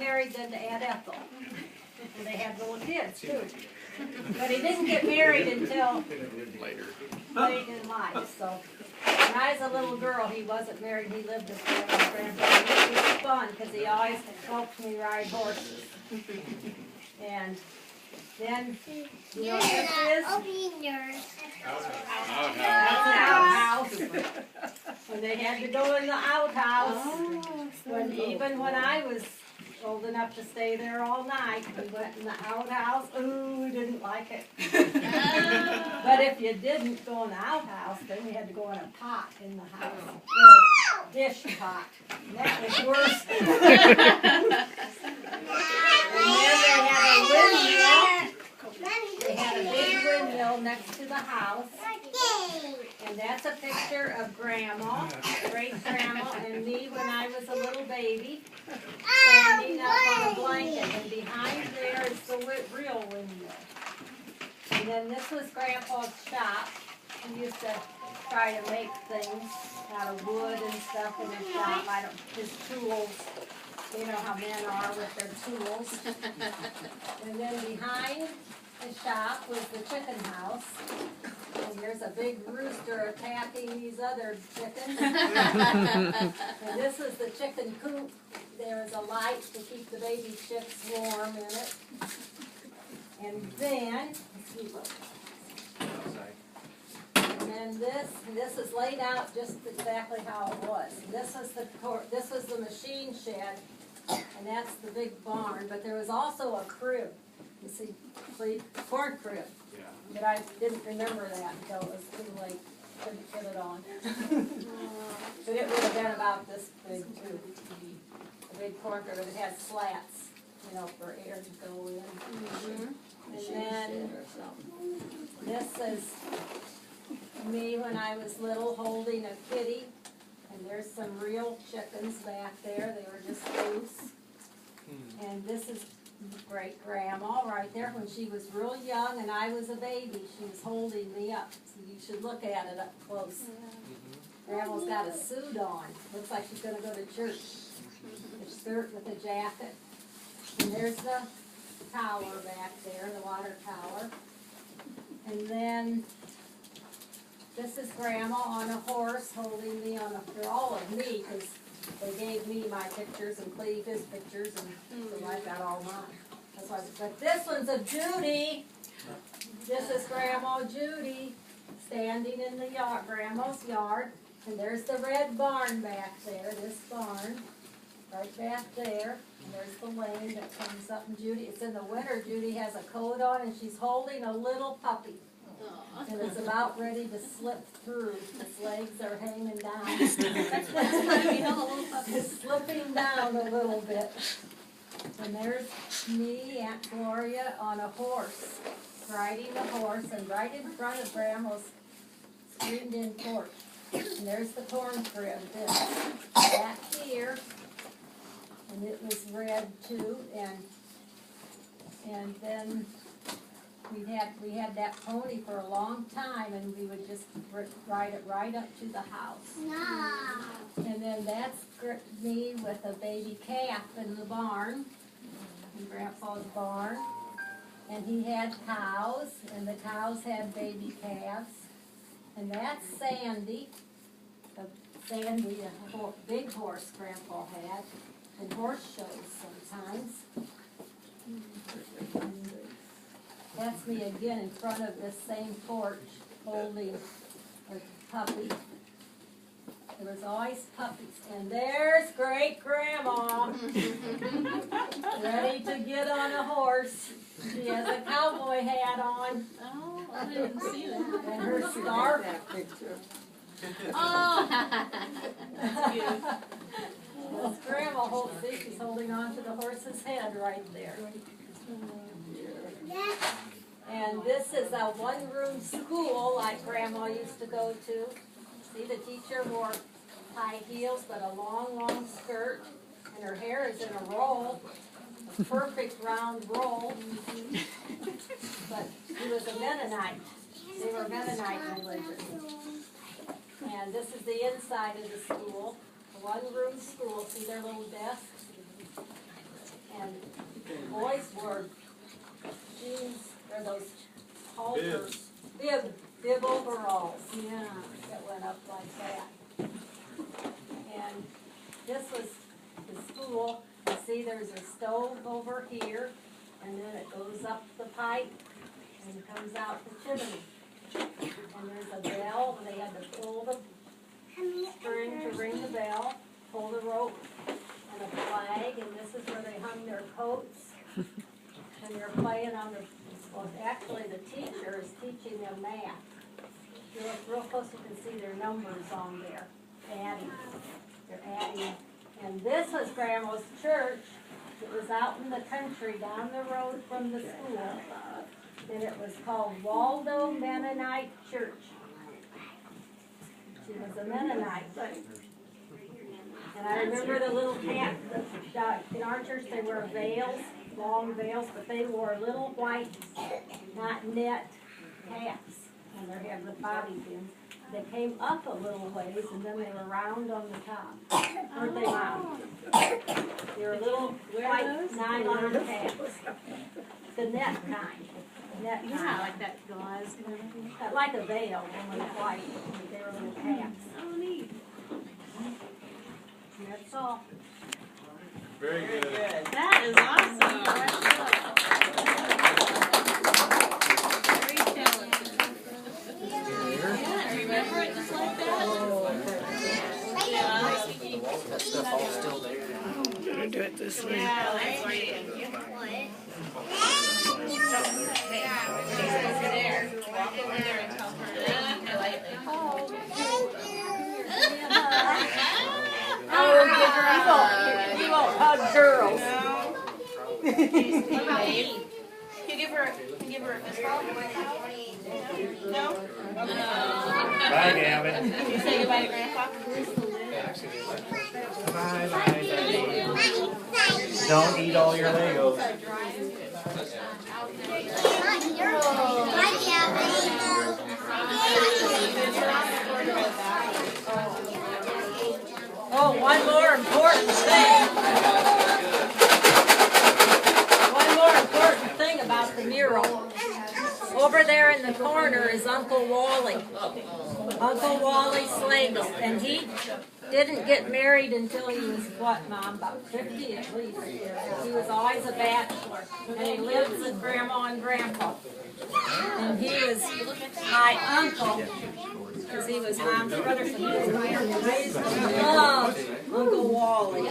married then to Aunt Ethel. And they had little kids too. But he didn't get married until late in life. So when I was a little girl, he wasn't married. He lived with Grandma and Grandpa. And it was fun because he always helped me ride horses. And then, you know what this is? That's an outhouse. And they had to go in the outhouse. Even when I was old enough to stay there all night, we went in the outhouse. Ooh, we didn't like it. But if you didn't go in the outhouse, then you had to go in a pot in the house. A dish pot. And that was worse. And then they had a windmill. They had a big windmill next to the house. And that's a picture of Grandma, great-grandma, and me when I was a little baby, standing up on a blanket. And behind there is the real windmill. And then this was Grandpa's shop. He used to try to make things out of wood and stuff in his shop. His tools. You know how men are with their tools. And then behind the shop was the chicken house. And here's a big rooster attacking these other chickens. And this was the chicken coop. There was a light to keep the baby chicks warm in it. And then, this is laid out just exactly how it was. This was the machine shed. And that's the big barn, but there was also a crib. You see, corn crib. Yeah. But I didn't remember that until it was too late. Couldn't put it on. But it would have been about this big too. A big corn crib, but it had slats, you know, for air to go in. And then this is me when I was little holding a kitty. And there's some real chickens back there. They were just loose. And this is great-grandma right there when she was real young and I was a baby. She was holding me up. So you should look at it up close. Grandma's got a suit on. Looks like she's going to go to church. A skirt with a jacket. And there's the tower back there, the water tower. And then this is Grandma on a horse holding me on a, they're all of me because they gave me my pictures and Cleve his pictures and so I've got all mine. That's why, but this one's of Judy. This is Grandma Judy standing in the yard, Grandma's yard. And there's the red barn back there, this barn, right back there. And there's the lane that comes up and Judy, it's in the winter, Judy has a coat on and she's holding a little puppy. And it's about ready to slip through. Its legs are hanging down. It's slipping down a little bit. And there's me, Aunt Gloria, on a horse, riding a horse, and right in front of Grandma's screened-in porch. And there's the corn crib, back here, and it was red too, and then we had that pony for a long time, and we would just ride it right up to the house. No. And then that's me with a baby calf in the barn, in Grandpa's barn. And he had cows, and the cows had baby calves. And that's Sandy, a big horse Grandpa had, and horse shows sometimes. And that's me again in front of this same porch holding a puppy. There was always puppies. And there's great-grandma ready to get on a horse. She has a cowboy hat on. Oh, I didn't see that. And her scarf. Oh, that's cute. Well, Grandma she's holding on to the horse's head right there. And this is a one-room school like Grandma used to go to. See, the teacher wore high heels but a long, long skirt. And her hair is in a roll, a perfect round roll. But she was a Mennonite. They were Mennonite religion. And this is the inside of the school. A one-room school. See their little desks? and boys wore jeans, or those halters, bib overalls. Yeah. That went up like that. And this was the school. You see there's a stove over here, and then it goes up the pipe and comes out the chimney. And there's a bell, and they had to pull the string to ring the bell, pull the rope, and a flag, and this is where they hung their coats. And they're playing on the, well, actually the teacher is teaching them math. If you look real close, you can see their numbers on there, adding. They're adding. And this was Grandma's church. It was out in the country down the road from the school. And it was called Waldo Mennonite Church. She was a Mennonite. And I remember the little pants, in our church they wear veils, long veils, but they wore little white, not net hats. And they have the bobby pins. They came up a little ways, and then they were round on the top. Weren't they round? They were little white nylon hats. The net kind. Net Yeah, kind. like that gauze and everything. Like a veil, only white. They were little hats. Oh, neat. And that's all. Very good. That is awesome. Very talented. Yeah, remember it just like that? Yeah. That stuff all still there. I'm gonna do it this way. Yeah, that's right. Over there. Walk over there and tell her politely. You won't hug girls. What about me? Can you give her a fist bump? No? Bye, Gavin. Can you say goodbye to Grandpa? Bye, bye. Don't eat all your Legos. Oh, one more important thing. One more important thing about the mural. Over there in the corner is Uncle Wally. Uncle Wally Slagell. And he didn't get married until he was, what, Mom, about 50 at least. He was always a bachelor. And he lived with Grandma and Grandpa. And he was my uncle, because he was Mom's brother, so he was my raised to love Uncle Wally.